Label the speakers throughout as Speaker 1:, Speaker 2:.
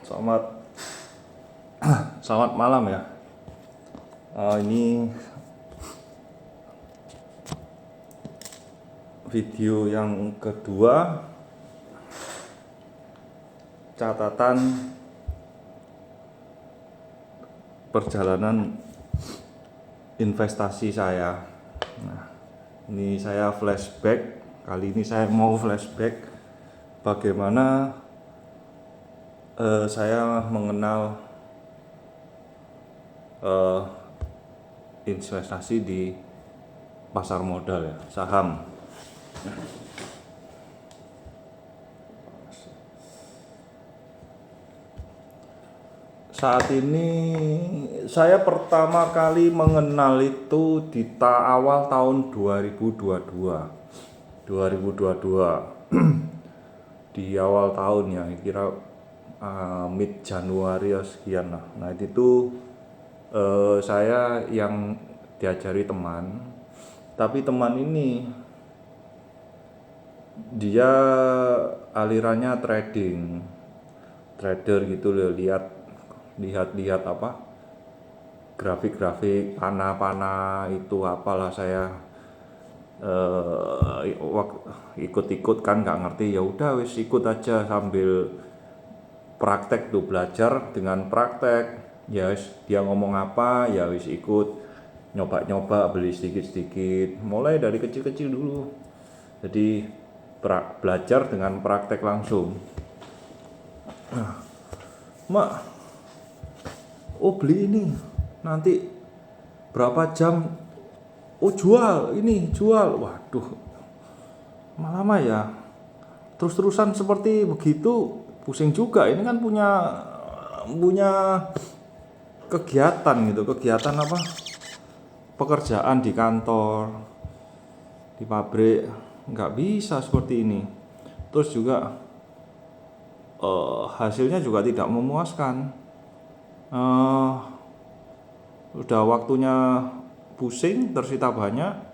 Speaker 1: Selamat selamat malam ya. Ini video yang kedua, catatan perjalanan investasi saya. Nah, ini saya flashback. Kali ini saya mau flashback bagaimana saya mengenal investasi di pasar modal ya, saham. Saat ini saya pertama kali mengenal itu di awal tahun 2022 di awal tahun ya, kira mid Januari ya sekian lah. Nah itu saya yang diajari teman, tapi teman ini dia alirannya trader gitu loh, lihat apa grafik panah itu apalah saya ikut-ikut kan nggak ngerti, ya udah wis ikut aja sambil praktek tuh, belajar dengan praktek ya wis, dia ngomong apa ya wis ikut nyoba beli sedikit mulai dari kecil dulu, jadi belajar dengan praktek langsung. Mak, beli ini nanti berapa jam, jual, waduh lama ya, terus-terusan seperti begitu pusing juga. Ini kan punya kegiatan apa, pekerjaan di kantor, di pabrik, nggak bisa seperti ini. Terus juga hasilnya juga tidak memuaskan. Udah waktunya pusing, tersita banyak,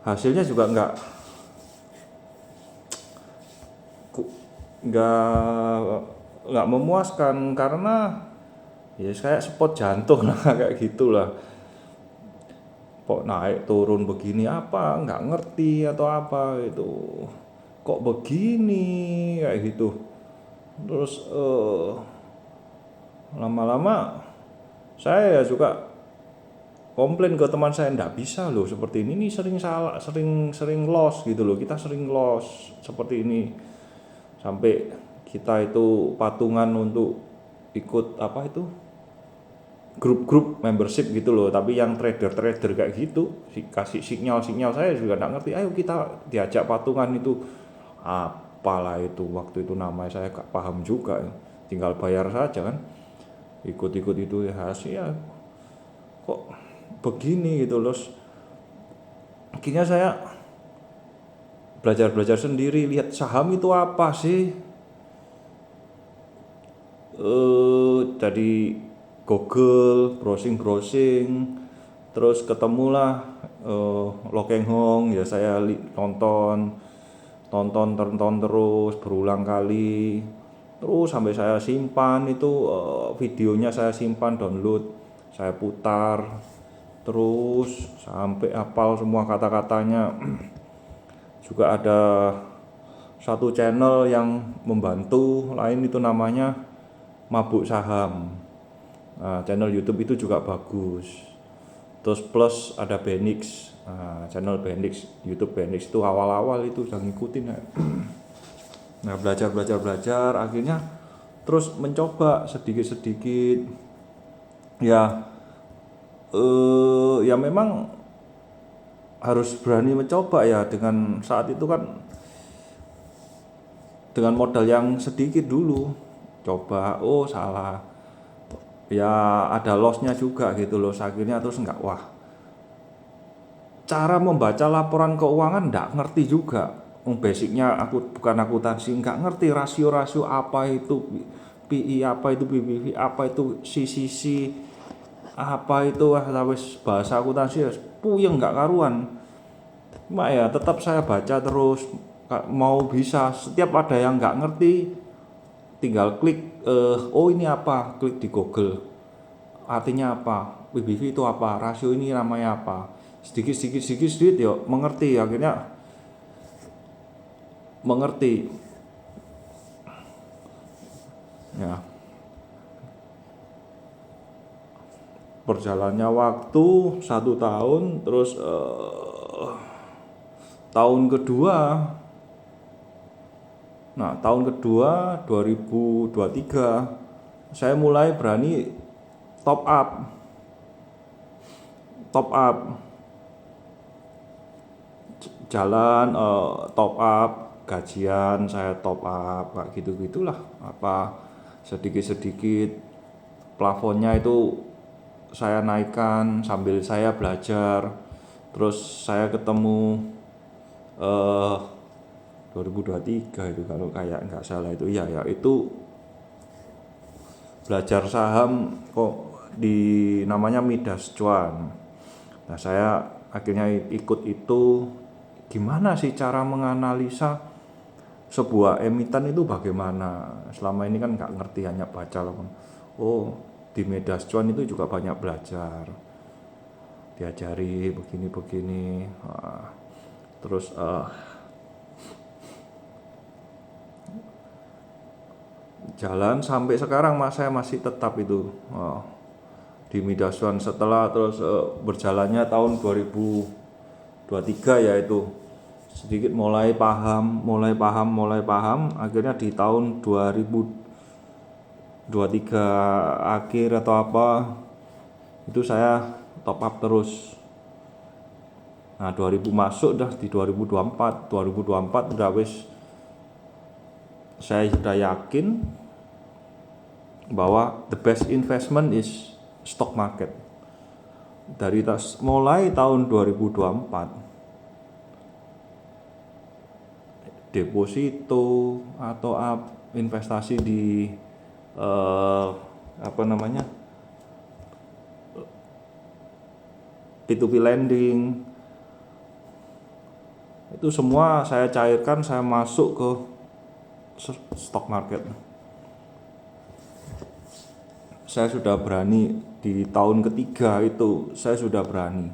Speaker 1: hasilnya juga nggak memuaskan, karena ya kayak spot jantung lah kayak gitulah. Kok naik turun begini, apa nggak ngerti atau apa itu, kok begini kayak gitu. Terus lama-lama saya juga komplain ke teman saya, nggak bisa loh seperti ini sering salah, sering loss gitu loh, kita sering loss seperti ini, sampai kita itu patungan untuk ikut apa itu, grup membership gitu loh, tapi yang trader kayak gitu kasih sinyal saya juga nggak ngerti, ayo kita diajak patungan itu, apalah itu waktu itu namanya saya gak paham juga, tinggal bayar saja kan, ikut itu ya, hasilnya kok begini gitu loh. Akhirnya saya belajar sendiri, lihat saham itu apa sih, dari Google, browsing, terus ketemulah Lo Keng Hong ya, saya tonton terus berulang kali, terus sampai saya simpan itu videonya, saya simpan, download, saya putar terus sampai hafal semua kata-katanya. Juga ada satu channel yang membantu lain, itu namanya Mabuk Saham. Nah, channel YouTube itu juga bagus. Terus plus ada Benix, channel Benix, YouTube Benix itu awal-awal itu udah ngikutin ya. Nah belajar, akhirnya terus mencoba sedikit ya. Ya memang harus berani mencoba ya, dengan saat itu kan dengan modal yang sedikit dulu, coba salah ya, ada lossnya juga gitu loh. Akhirnya terus cara membaca laporan keuangan nggak ngerti juga, basicnya aku bukan akuntansi, nggak ngerti rasio apa itu PI, apa itu BBV, apa itu CCC, apa itu bahasa akuntansi puyeng nggak karuan. Mak ya tetap saya baca terus, mau bisa, setiap ada yang nggak ngerti tinggal klik, oh ini apa, klik di Google, artinya apa, PBV itu apa, rasio ini namanya apa, sedikit ya mengerti, akhirnya mengerti ya. Berjalannya waktu 1 tahun, terus tahun kedua, tahun kedua 2023 saya mulai berani top up jalan, top up gajian, saya top up kayak gitu-gitulah, apa sedikit-sedikit plafonnya itu saya naikkan sambil saya belajar. Terus saya ketemu 2023 itu kalau kayak nggak salah itu ya itu belajar saham kok di namanya Midas Cuan. Nah, saya akhirnya ikut itu. Gimana sih cara menganalisa sebuah emiten itu bagaimana? Selama ini kan nggak ngerti, hanya baca loh. Oh, di Midas Cuan itu juga banyak belajar, diajari begini-begini. Terus jalan sampai sekarang saya masih tetap itu di Midas Cuan. Setelah terus berjalannya tahun 2023 ya itu sedikit mulai paham, akhirnya di tahun 2023 akhir atau apa itu saya top up terus. Nah, 2000 masuk dah di 2024 udah wis, saya sudah yakin bahwa the best investment is stock market. Dari mulai tahun 2024 deposito atau investasi di P2P lending itu semua saya cairkan, saya masuk ke stock market. Saya sudah berani di tahun ketiga itu, saya sudah berani.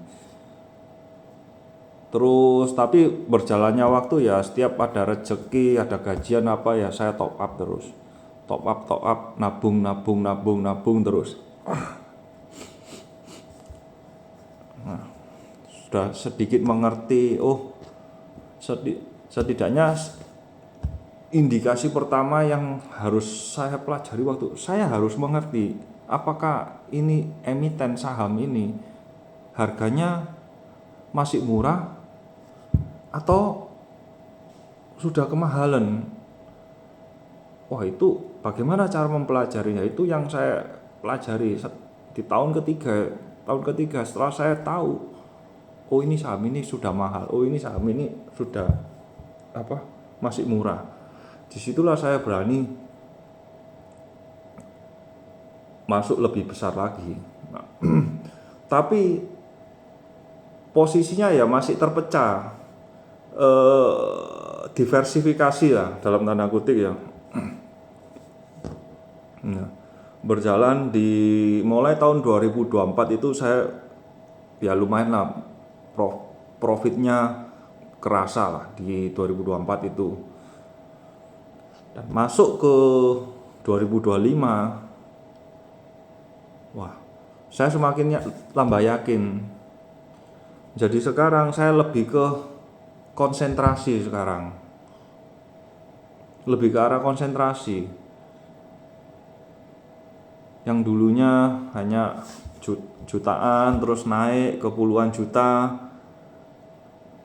Speaker 1: Terus tapi berjalannya waktu ya, setiap ada rezeki, ada gajian apa ya saya top up terus. Top up, nabung terus. Nah, sudah sedikit mengerti, setidaknya indikasi pertama yang harus saya pelajari waktu saya harus mengerti apakah ini emiten saham ini harganya masih murah atau sudah kemahalan. Wah, itu bagaimana cara mempelajarinya, itu yang saya pelajari di tahun ketiga setelah saya tahu, oh ini saham ini sudah mahal, oh ini saham ini sudah masih murah. Disitulah saya berani masuk lebih besar lagi. Nah, tapi posisinya ya masih terpecah, diversifikasi lah dalam tanda kutip ya. Nah, berjalan di mulai tahun 2024 itu saya ya lumayan lah, profitnya kerasa lah di 2024 itu. Dan masuk ke 2025, wah, saya semakin tambah yakin. Jadi sekarang saya lebih ke konsentrasi sekarang. Lebih ke arah konsentrasi. Yang dulunya hanya jutaan, terus naik ke puluhan juta,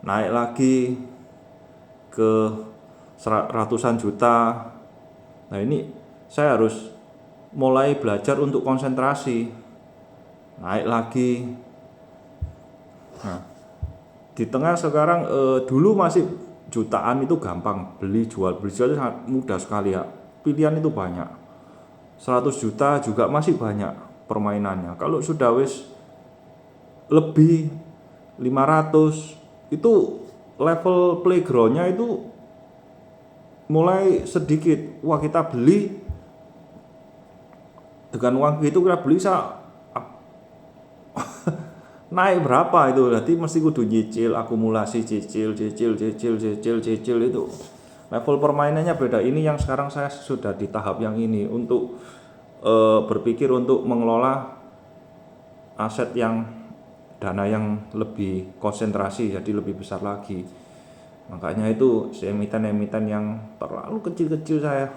Speaker 1: naik lagi ke ratusan juta. Nah, ini saya harus mulai belajar untuk konsentrasi, naik lagi. Nah, di tengah sekarang dulu masih jutaan itu gampang, beli jual sangat mudah sekali ya, pilihan itu banyak. 100 juta juga masih banyak permainannya. Kalau sudah wis lebih 500 itu level playgroundnya itu mulai sedikit, wah kita beli dengan uang itu kita beli naik berapa itu, berarti mesti kudu nyicil, akumulasi cicil itu. Level permainannya beda. Ini yang sekarang saya sudah di tahap yang ini untuk berpikir untuk mengelola aset yang dana yang lebih konsentrasi, jadi lebih besar lagi. Makanya itu emiten-emiten yang terlalu kecil-kecil saya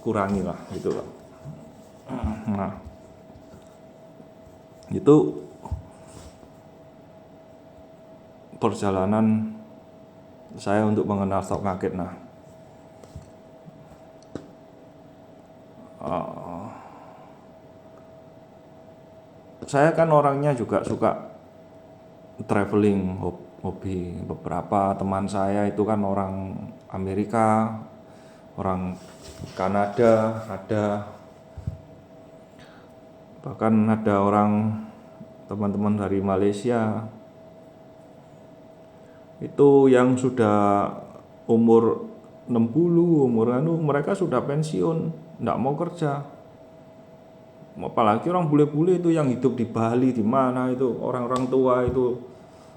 Speaker 1: kurangi lah gitu loh. Nah, itu perjalanan saya untuk mengenal stock market. Nah, saya kan orangnya juga suka traveling, hobi. Beberapa teman saya itu kan orang Amerika, orang Kanada, bahkan ada orang teman-teman dari Malaysia itu yang sudah umur 60, mereka sudah pensiun, enggak mau kerja. Apalagi orang bule-bule itu yang hidup di Bali, di mana itu orang-orang tua itu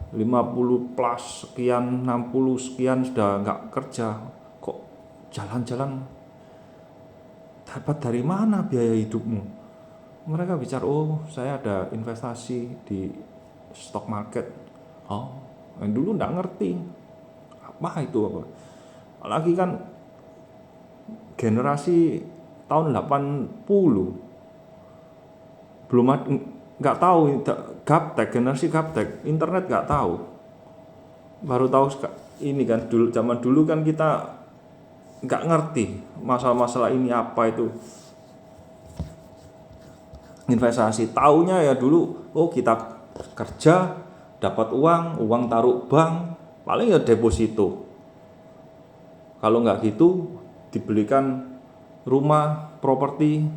Speaker 1: 50 plus sekian, 60 sekian sudah enggak kerja. Kok jalan-jalan, dapat dari mana biaya hidupmu? Mereka bicara, oh saya ada investasi di stock market. Oh, yang dulu enggak ngerti apa itu apa. Apalagi kan generasi tahun 80 belum ada, nggak tahu gaptek, generasi gaptek, internet nggak tahu, baru tahu ini kan. Dulu zaman dulu kan kita nggak ngerti masalah-masalah ini apa itu investasi. Taunya ya dulu, oh kita kerja dapat uang taruh bank, paling ya deposito. Kalau nggak gitu dibelikan rumah, properti,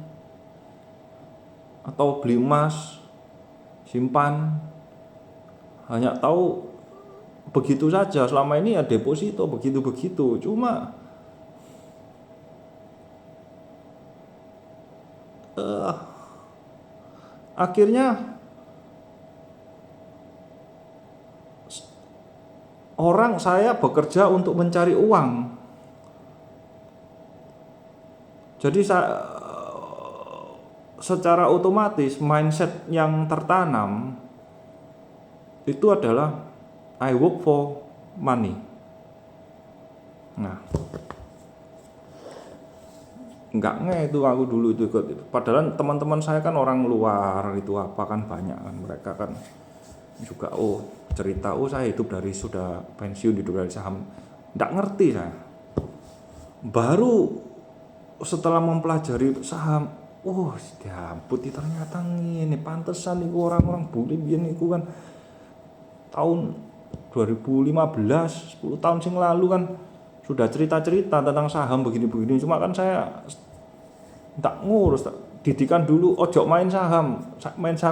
Speaker 1: atau beli emas, simpan. Hanya tahu begitu saja. Selama ini ya deposito begitu-begitu. Cuma akhirnya saya bekerja untuk mencari uang. Jadi secara otomatis mindset yang tertanam itu adalah I work for money. Nah, enggak itu aku dulu itu ikut. Padahal teman-teman saya kan orang luar itu apa kan banyak kan, mereka kan juga cerita saya hidup dari sudah pensiun, hidup dari saham. Enggak ngerti saya. Baru setelah mempelajari saham, diamput ternyata ini pantesan iku orang-orang bule biyen iku kan tahun 2015, 10 tahun sing lalu kan sudah cerita-cerita tentang saham begini-begini. Cuma kan saya tak ngurus, didikan dulu ojo main saham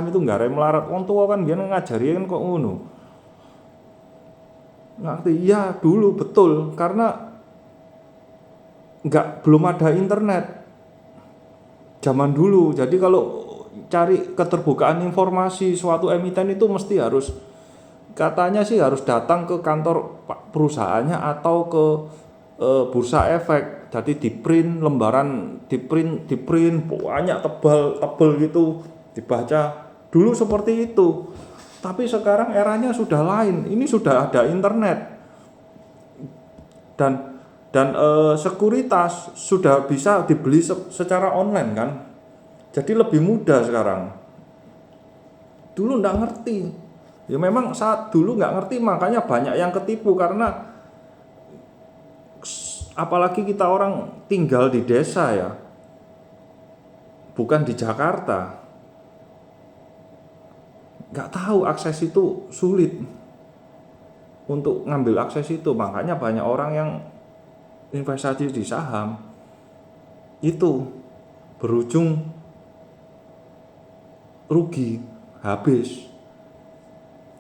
Speaker 1: itu enggak melarat. Wong tua kan biyen ngajari kan kok ngono. Ngerti ya dulu betul, karena belum ada internet zaman dulu. Jadi kalau cari keterbukaan informasi suatu emiten itu mesti harus, katanya sih harus datang ke kantor perusahaannya atau ke bursa efek. Jadi di print lembaran, di print banyak tebal gitu, dibaca. Dulu seperti itu. Tapi sekarang eranya sudah lain. Ini sudah ada internet dan sekuritas sudah bisa dibeli secara online kan. Jadi lebih mudah sekarang. Dulu enggak ngerti. Ya memang saat dulu enggak ngerti, makanya banyak yang ketipu. Karena apalagi kita orang tinggal di desa ya, bukan di Jakarta, enggak tahu akses itu sulit untuk ngambil akses itu. Makanya banyak orang yang investasi di saham itu berujung rugi habis.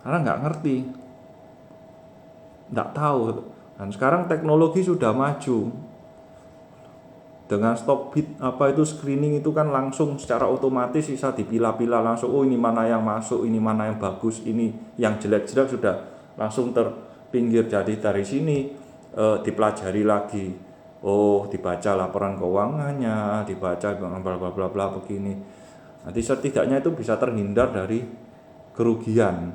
Speaker 1: karena nggak ngerti, nggak tahu. Dan sekarang teknologi sudah maju, dengan stop bid apa itu screening itu kan langsung secara otomatis bisa dipilah-pilah langsung, oh ini mana yang masuk, ini mana yang bagus, ini yang jelek-jelek sudah langsung terpinggir. Jadi dari sini dipelajari lagi, oh dibaca laporan keuangannya, dibaca bla bla bla bla begini. Nanti setidaknya itu bisa terhindar dari kerugian.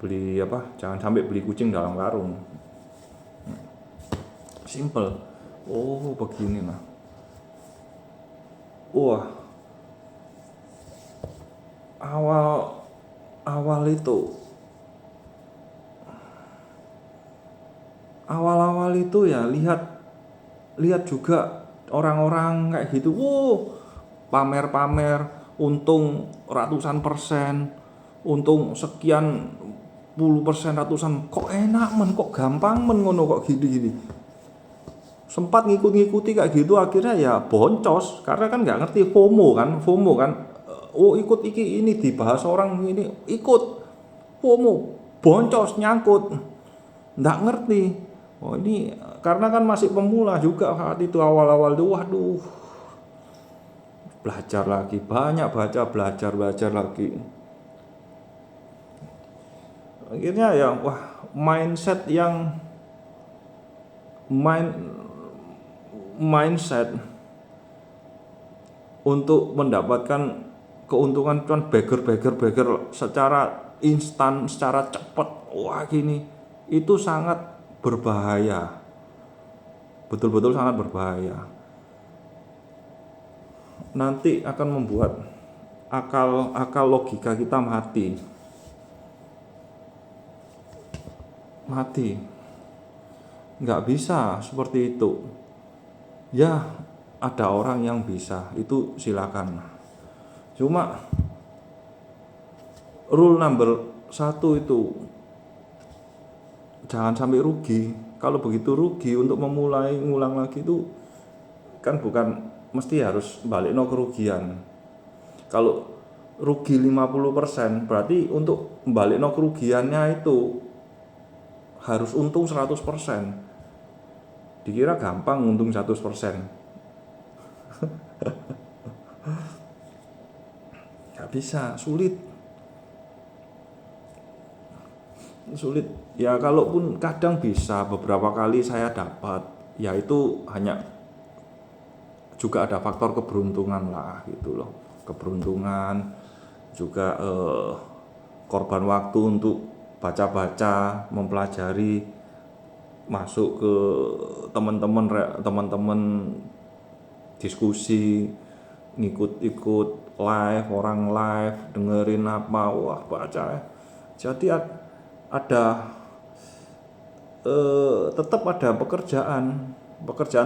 Speaker 1: Beli apa, jangan sampai beli kucing dalam karung. Simple. Oh begini lah. Wah, awal itu ya lihat juga orang-orang kayak gitu. Wow, pamer-pamer untung ratusan persen, untung sekian puluh persen, ratusan. Kok enak men, kok gampang men ngono, kok gini-gini. Sempat ngikuti kayak gitu, akhirnya ya boncos karena kan nggak ngerti. FOMO kan, oh ikut ini dibahas orang ini, ikut FOMO, boncos, nyangkut, nggak ngerti. Oh ini karena kan masih pemula juga saat itu, awal-awal tuh, waduh, belajar lagi, banyak baca, belajar lagi. Akhirnya ya wah, mindset untuk mendapatkan keuntungan cuman beggar secara instan, secara cepat, wah gini, itu sangat berbahaya, betul-betul sangat berbahaya. Nanti akan membuat akal logika kita mati, nggak bisa seperti itu. Ya ada orang yang bisa, itu silakan. Cuma rule number 1 itu jangan sampai rugi. Kalau begitu rugi, untuk memulai ngulang lagi itu kan bukan mesti harus balik no kerugian. Kalau rugi 50% berarti untuk balik no kerugiannya itu harus untung 100%. Dikira gampang untung 100%. Gak bisa, sulit. Ya kalaupun kadang bisa, beberapa kali saya dapat, ya itu hanya juga ada faktor keberuntungan lah gitu loh. Keberuntungan juga korban waktu untuk baca-baca, mempelajari, masuk ke teman-teman diskusi, ngikut live, orang live, dengerin apa, wah baca. Jadi ada tetap ada pekerjaan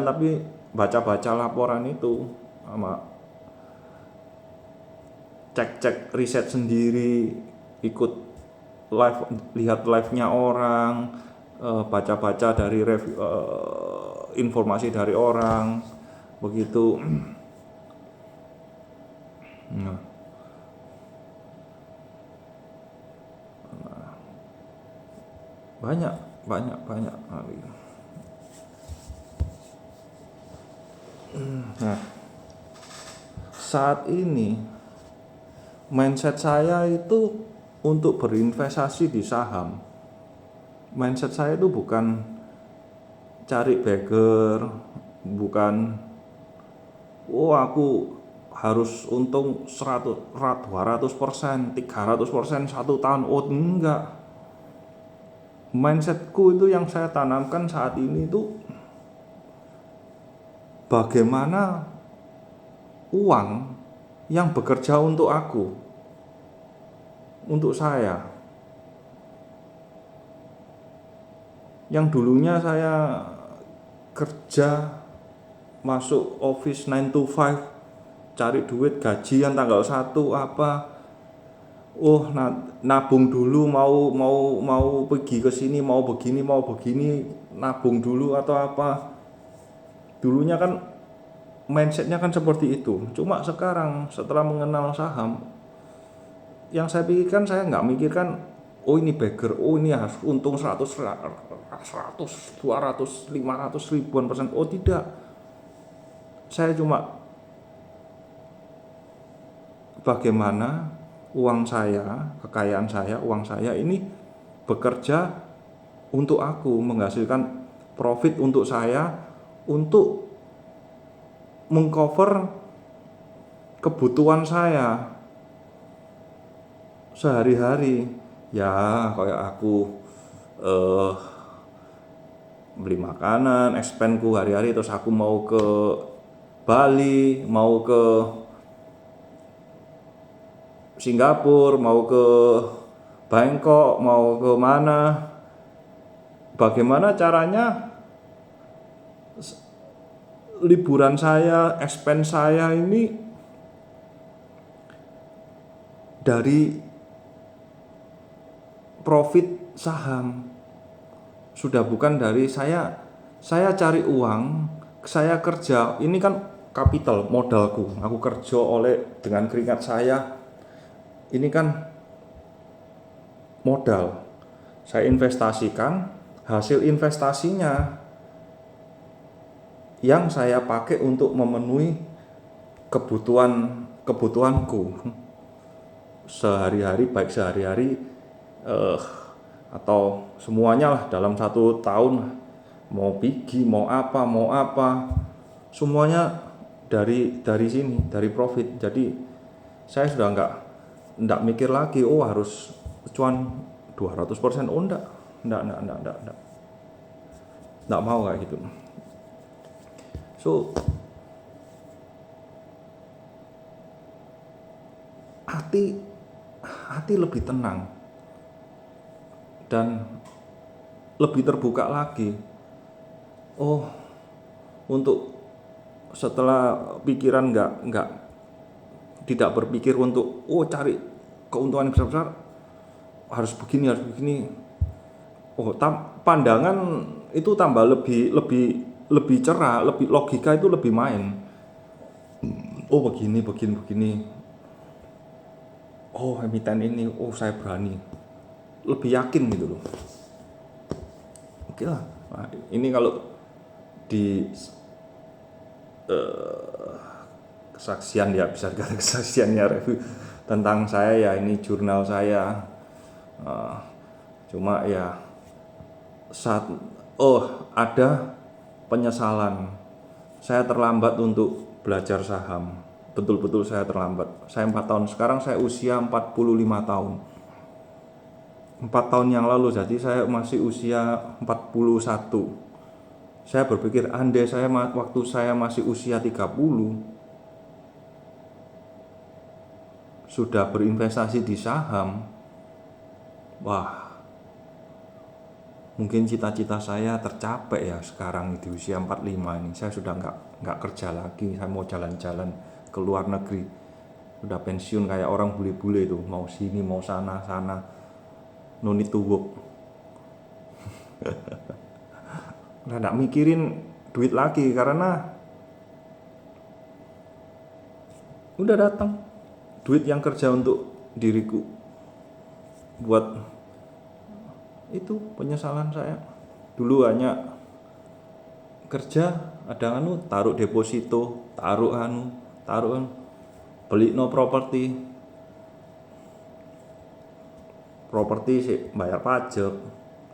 Speaker 1: tapi baca-baca laporan itu, sama cek riset sendiri, ikut live, lihat live-nya orang, baca-baca dari informasi dari orang begitu. Nah, banyak. Nah, saat ini mindset saya itu untuk berinvestasi di saham. Mindset saya itu bukan cari beggar, bukan aku harus untung 100, 200%, 300% 1 tahun. Oh enggak. Mindsetku itu yang saya tanamkan saat ini itu bagaimana uang yang bekerja untuk aku, untuk saya, yang dulunya saya kerja masuk office 9 to 5, cari duit gajian tanggal 1 apa, nabung dulu, mau pergi ke sini, mau begini, nabung dulu atau apa. Dulunya kan mindsetnya kan seperti itu. Cuma sekarang setelah mengenal saham, yang saya pikirkan, saya nggak mikirkan, oh ini beggar, oh ini harus untung 100, 200, 500 ribuan persen. Oh tidak, saya cuma bagaimana uang saya, kekayaan saya, uang saya ini bekerja untuk aku, menghasilkan profit untuk saya, untuk mengcover kebutuhan saya sehari-hari. Ya kayak aku beli makanan, expense-ku hari-hari, terus aku mau ke Bali, mau ke Singapura, mau ke Bangkok, mau ke mana, bagaimana caranya liburan saya, expense saya ini dari profit saham, sudah bukan dari saya cari uang, saya kerja, ini kan kapital modalku, aku kerja dengan keringat saya, ini kan modal, saya investasikan, hasil investasinya yang saya pakai untuk memenuhi kebutuhanku sehari-hari, baik sehari-hari atau semuanya lah dalam 1 tahun, mau pergi, mau apa, semuanya dari sini, dari profit. Jadi saya sudah enggak mikir lagi, oh harus cuan 200%. Oh enggak mau kayak gitu. So hati lebih tenang dan lebih terbuka lagi. Oh, untuk setelah pikiran nggak tidak berpikir untuk cari keuntungan besar-besar, harus begini. Oh, pandangan itu tambah lebih cerah, lebih logika itu lebih main. Oh begini. Oh emiten ini, oh saya berani, lebih yakin gitu loh. Oke lah, nah, ini kalau di kesaksian, ya bisa dikatakan kesaksiannya review tentang saya, ya ini jurnal saya. Cuma ya saat ada penyesalan, saya terlambat untuk belajar saham, betul-betul saya terlambat. Saya 4 tahun, sekarang saya usia 45 tahun. 4 tahun yang lalu, jadi saya masih usia 41. Saya berpikir andai waktu saya masih usia 30 sudah berinvestasi di saham, wah, mungkin cita-cita saya tercapai ya sekarang di usia 45 ini. Saya sudah nggak kerja lagi, saya mau jalan-jalan ke luar negeri. Udah pensiun kayak orang bule-bule itu, mau sini mau sana, no need to work. Nah, nggak mikirin duit lagi karena udah datang duit yang kerja untuk diriku. Buat itu penyesalan saya. Dulu hanya kerja, ada taruh deposito, taruh beli no properti sih bayar pajak,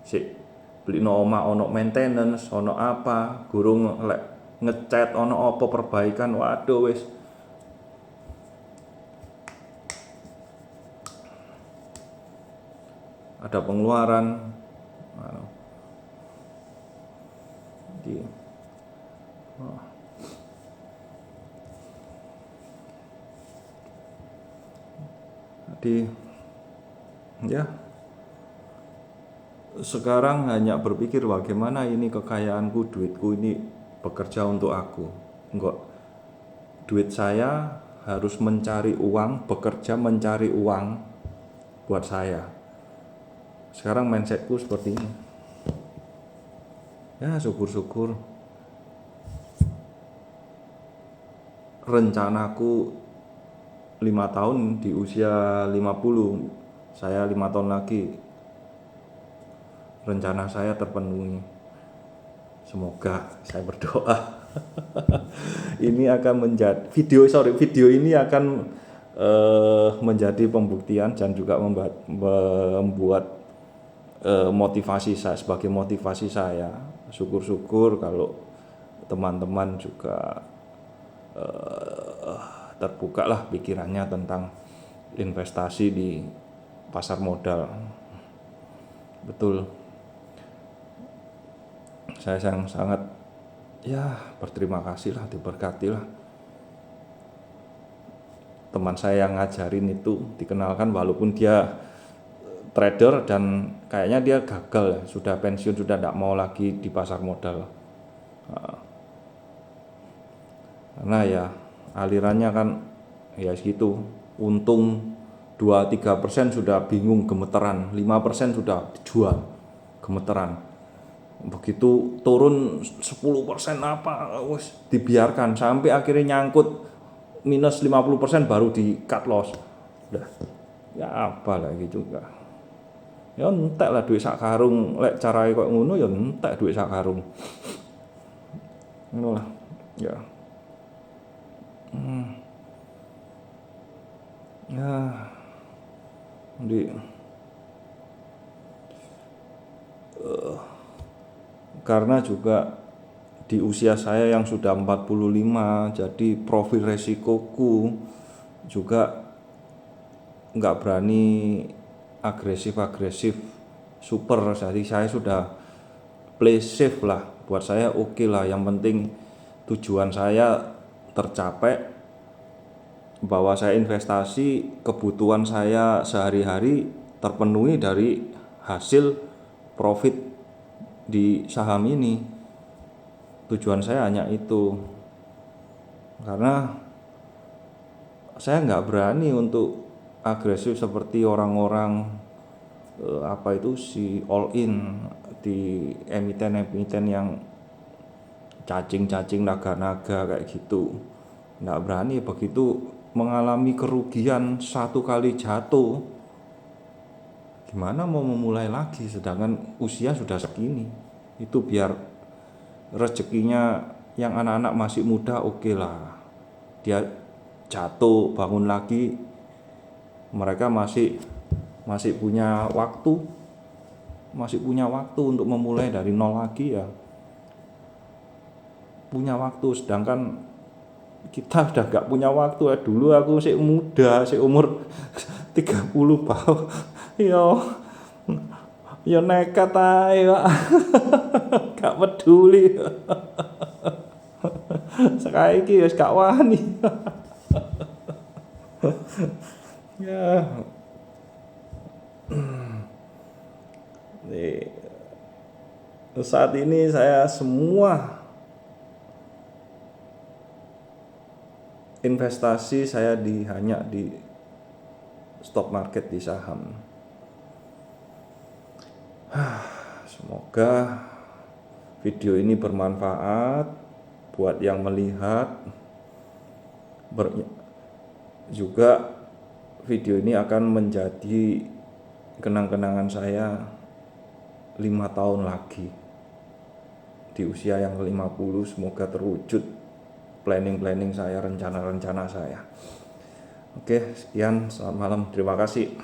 Speaker 1: sih beli no omah, ono maintenance, ono apa, gurung ngecat, ono apa perbaikan, waduh wis ada pengeluaran. Jadi ya sekarang hanya berpikir bagaimana ini kekayaanku, duitku ini bekerja untuk aku. Enggak, duit saya harus mencari uang, bekerja mencari uang buat saya. Sekarang mindsetku seperti ini. Ya syukur-syukur rencanaku 5 tahun di usia 50, saya 5 tahun lagi rencana saya terpenuhi. Semoga, saya berdoa. Ini akan menjadi video ini akan menjadi pembuktian dan juga membuat motivasi saya, sebagai motivasi saya. Syukur-syukur kalau teman-teman juga terbuka lah pikirannya tentang investasi di pasar modal. Betul, saya sangat ya berterima kasih lah, diberkati lah. Teman saya yang ngajarin itu dikenalkan, walaupun dia trader dan kayaknya dia gagal ya, sudah pensiun, sudah tidak mau lagi di pasar modal. Karena ya alirannya kan ya segitu, untung 2-3% sudah bingung gemeteran, 5% sudah dijual gemeteran. Begitu turun 10% apa, wes dibiarkan sampai akhirnya nyangkut minus 50% baru di cut loss. Udah, ya apa lagi juga. Ya entek lah duit sak karung, lek carae kok ngono ya entek duit sak karung. Ngono lah. Ya. Ya. Karena juga di usia saya yang sudah 45, jadi profil resikoku juga nggak berani agresif super. Jadi saya sudah play safe lah, buat saya oke lah. Yang penting tujuan saya tercapai, bahwa saya investasi, kebutuhan saya sehari-hari terpenuhi dari hasil profit di saham ini. Tujuan saya hanya itu. Karena saya nggak berani untuk agresif seperti orang-orang apa itu si all in di emiten-emiten yang cacing-cacing naga-naga kayak gitu. Nggak berani. Begitu mengalami kerugian satu kali jatuh, gimana mau memulai lagi sedangkan usia sudah segini. Itu biar rezekinya yang anak-anak masih muda oke lah, dia jatuh bangun lagi, mereka masih punya waktu, untuk memulai dari nol lagi ya, punya waktu. Sedangkan kita udah gak punya waktu ya. Dulu aku masih muda, masih umur 30 tahun. Yo nekat ae, Pak. Gak peduli. Saiki wis gak wani. Ya. Saat ini saya semua investasi saya hanya di stock market, di saham. Semoga video ini bermanfaat buat yang melihat. Juga video ini akan menjadi kenang-kenangan saya 5 tahun lagi di usia yang ke-50. Semoga terwujud planning saya, rencana-rencana saya. Oke, sekian, selamat malam, terima kasih.